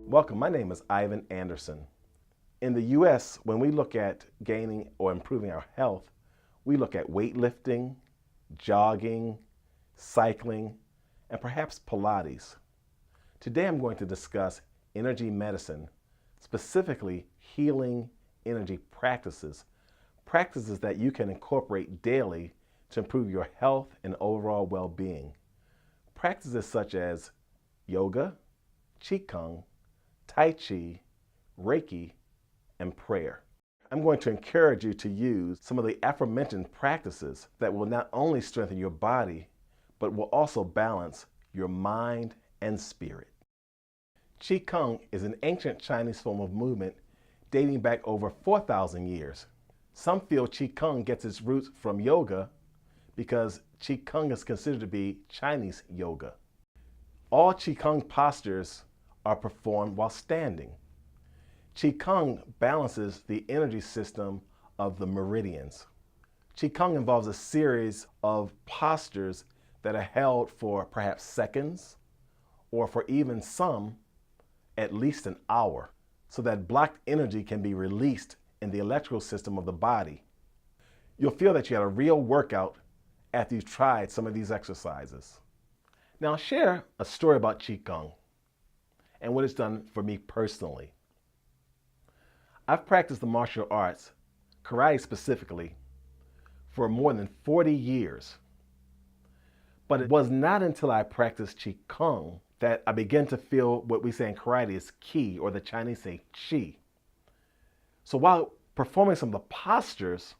Welcome, my name is Ivan Anderson. In the US, when we look at gaining or improving our health, we look at weightlifting, jogging, cycling, and perhaps Pilates. Today I'm going to discuss energy medicine, specifically healing energy practices, practices that you can incorporate daily to improve your health and overall well-being. Practices such as yoga, qigong, tai chi, reiki, and prayer. I'm going to encourage you to use some of the aforementioned practices that will not only strengthen your body, but will also balance your mind and spirit. Qigong is an ancient Chinese form of movement dating back over 4,000 years. Some feel Qigong gets its roots from yoga because Qigong is considered to be Chinese yoga. All Qigong postures are performed while standing. Qigong balances the energy system of the meridians. Qigong involves a series of postures that are held for perhaps seconds, or for even some, at least an hour, so that blocked energy can be released in the electrical system of the body. You'll feel that you had a real workout after you've tried some of these exercises. Now I'll share a story about Qigong and what it's done for me personally. I've practiced the martial arts, karate specifically, for more than 40 years. But it was not until I practiced Qigong that I began to feel what we say in karate is ki, or the Chinese say chi. So while performing some of the postures,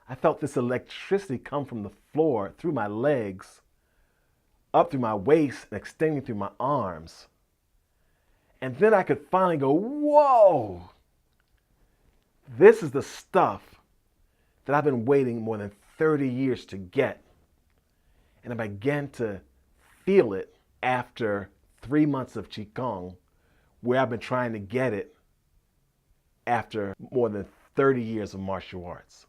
I felt this electricity come from the floor through my legs, up through my waist, and extending through my arms. And then I could finally go, whoa! This is the stuff that I've been waiting more than 30 years to get. And I began to feel it after 3 months of Qigong, where I've been trying to get it after more than 30 years of martial arts.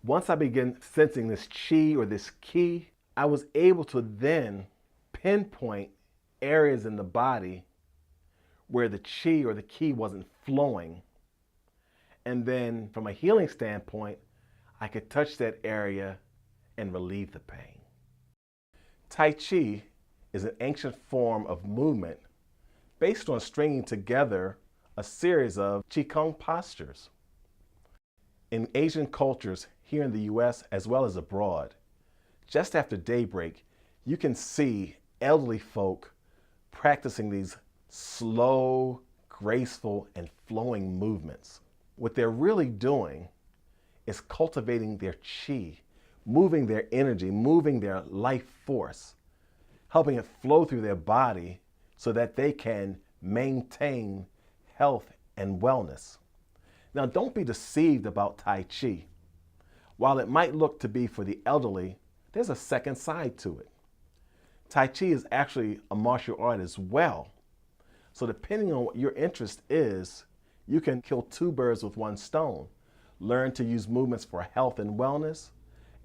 Once I began sensing this chi or this ki, I was able to then pinpoint areas in the body where the chi or the ki wasn't flowing. And then from a healing standpoint, I could touch that area and relieve the pain. Tai Chi is an ancient form of movement based on stringing together a series of Qigong postures. In Asian cultures here in the US as well as abroad, just after daybreak, you can see elderly folk practicing these slow, graceful, and flowing movements. What they're really doing is cultivating their chi, moving their energy, moving their life force, helping it flow through their body so that they can maintain health and wellness. Now, don't be deceived about Tai Chi. While it might look to be for the elderly, there's a second side to it. Tai Chi is actually a martial art as well. So depending on what your interest is, you can kill two birds with one stone. Learn to use movements for health and wellness,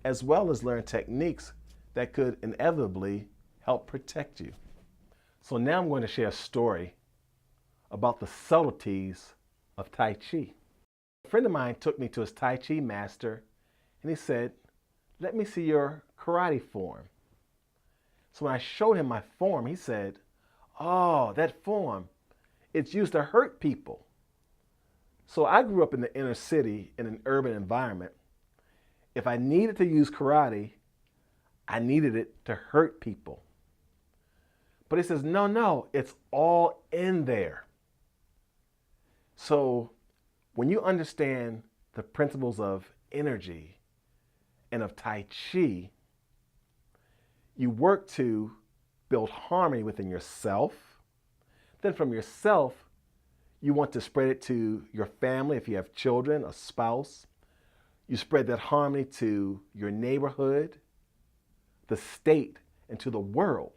as well as learn techniques that could inevitably help protect you. So now I'm going to share a story about the subtleties of Tai Chi. A friend of mine took me to his Tai Chi master and he said, "Let me see your karate form." So when I showed him my form, he said, "Oh, that form, it's used to hurt people." So I grew up in the inner city in an urban environment. If I needed to use karate, I needed it to hurt people. But he says, no, it's all in there. So when you understand the principles of energy and of Tai Chi, you work to build harmony within yourself. Then from yourself, you want to spread it to your family if you have children, a spouse. You spread that harmony to your neighborhood, the state, and to the world.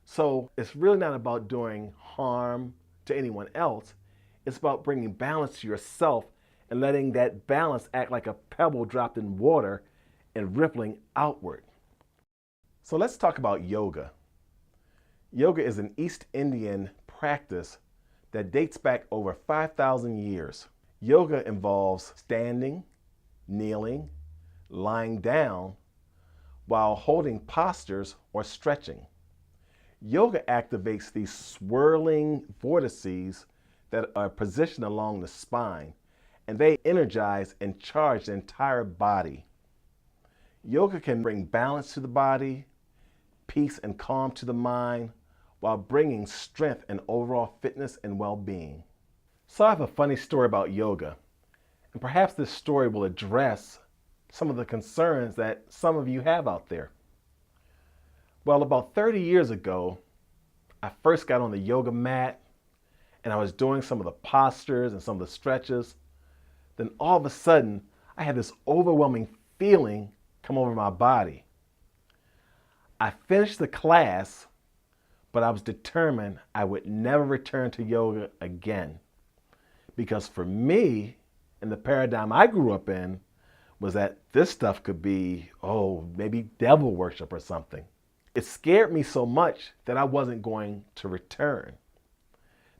So it's really not about doing harm to anyone else. It's about bringing balance to yourself and letting that balance act like a pebble dropped in water and rippling outward. So let's talk about yoga. Yoga is an East Indian practice that dates back over 5,000 years. Yoga involves standing, kneeling, lying down, while holding postures or stretching. Yoga activates these swirling vortices that are positioned along the spine, and they energize and charge the entire body. Yoga can bring balance to the body, peace and calm to the mind, while bringing strength and overall fitness and well-being. So I have a funny story about yoga, and perhaps this story will address some of the concerns that some of you have out there. Well, about 30 years ago, I first got on the yoga mat and I was doing some of the postures and some of the stretches. Then all of a sudden, I had this overwhelming feeling come over my body. I finished the class, but I was determined I would never return to yoga again. Because for me, in the paradigm I grew up in, was that this stuff could be, maybe devil worship or something. It scared me so much that I wasn't going to return.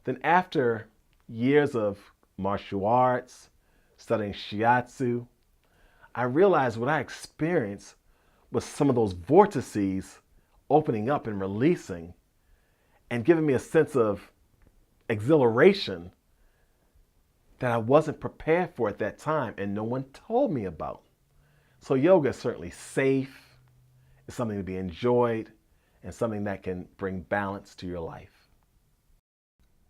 Then after years of martial arts, studying Shiatsu, I realized what I experienced was some of those vortices opening up and releasing and giving me a sense of exhilaration that I wasn't prepared for at that time and no one told me about. So yoga is certainly safe, it's something to be enjoyed, and something that can bring balance to your life.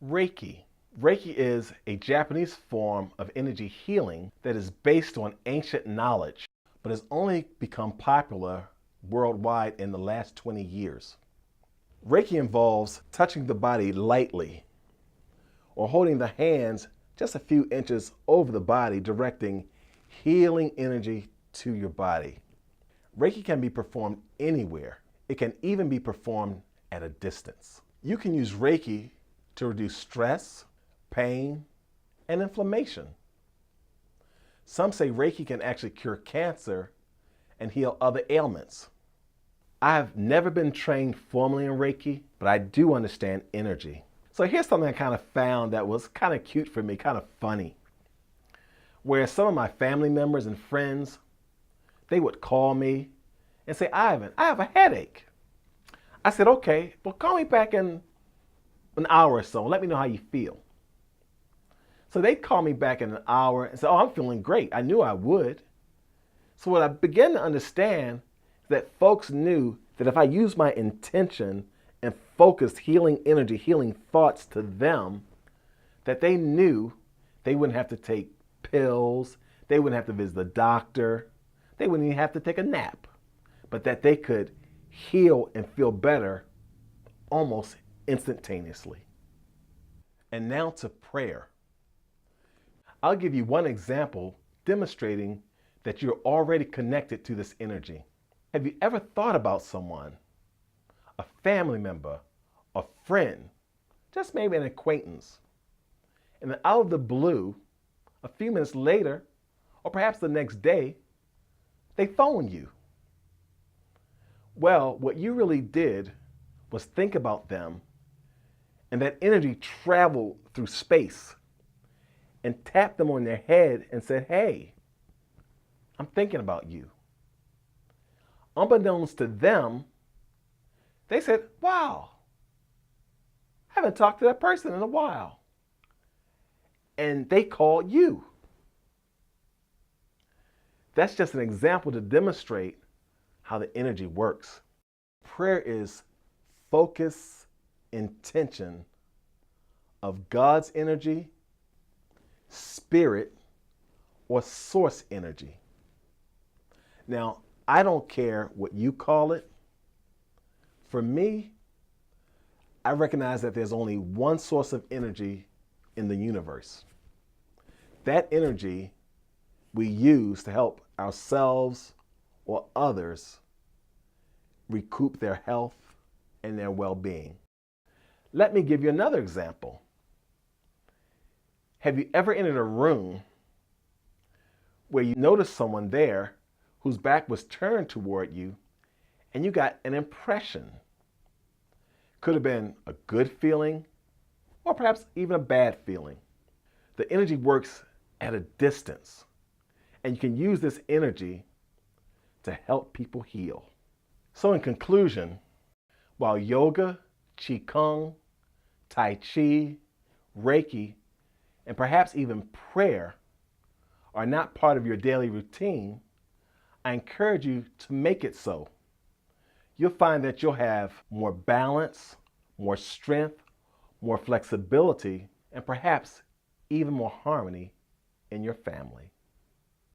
Reiki. Reiki is a Japanese form of energy healing that is based on ancient knowledge, but has only become popular worldwide in the last 20 years. Reiki involves touching the body lightly or holding the hands just a few inches over the body, directing healing energy to your body. Reiki can be performed anywhere. It can even be performed at a distance. You can use Reiki to reduce stress, pain, and inflammation. Some say Reiki can actually cure cancer and heal other ailments. I've never been trained formally in Reiki, but I do understand energy. So here's something I kind of found that was kind of cute for me, kind of funny. Where some of my family members and friends, they would call me and say, "Ivan, I have a headache." I said, "Okay, well, call me back in an hour or so and let me know how you feel." So they'd call me back in an hour and say, "Oh, I'm feeling great." I knew I would. So what I began to understand is that folks knew that if I used my intention and focused healing energy, healing thoughts to them, that they knew they wouldn't have to take pills, they wouldn't have to visit the doctor, they wouldn't even have to take a nap, but that they could heal and feel better almost instantaneously. And now to prayer. I'll give you one example demonstrating that you're already connected to this energy. Have you ever thought about someone, a family member, a friend, just maybe an acquaintance, and then out of the blue, a few minutes later, or perhaps the next day, they phone you? Well, what you really did was think about them, and that energy traveled through space and tapped them on their head and said, "Hey, I'm thinking about you." Unbeknownst to them, they said, "Wow, I haven't talked to that person in a while." And they called you. That's just an example to demonstrate how the energy works. Prayer is focus, intention of God's energy, spirit, or source energy. Now, I don't care what you call it. For me, I recognize that there's only one source of energy in the universe. That energy we use to help ourselves or others recoup their health and their well-being. Let me give you another example. Have you ever entered a room where you noticed someone there whose back was turned toward you and you got an impression? Could have been a good feeling, or perhaps even a bad feeling. The energy works at a distance, and you can use this energy to help people heal. So in conclusion, while yoga, qigong, tai chi, reiki, and perhaps even prayer are not part of your daily routine, I encourage you to make it so. You'll find that you'll have more balance, more strength, more flexibility, and perhaps even more harmony in your family.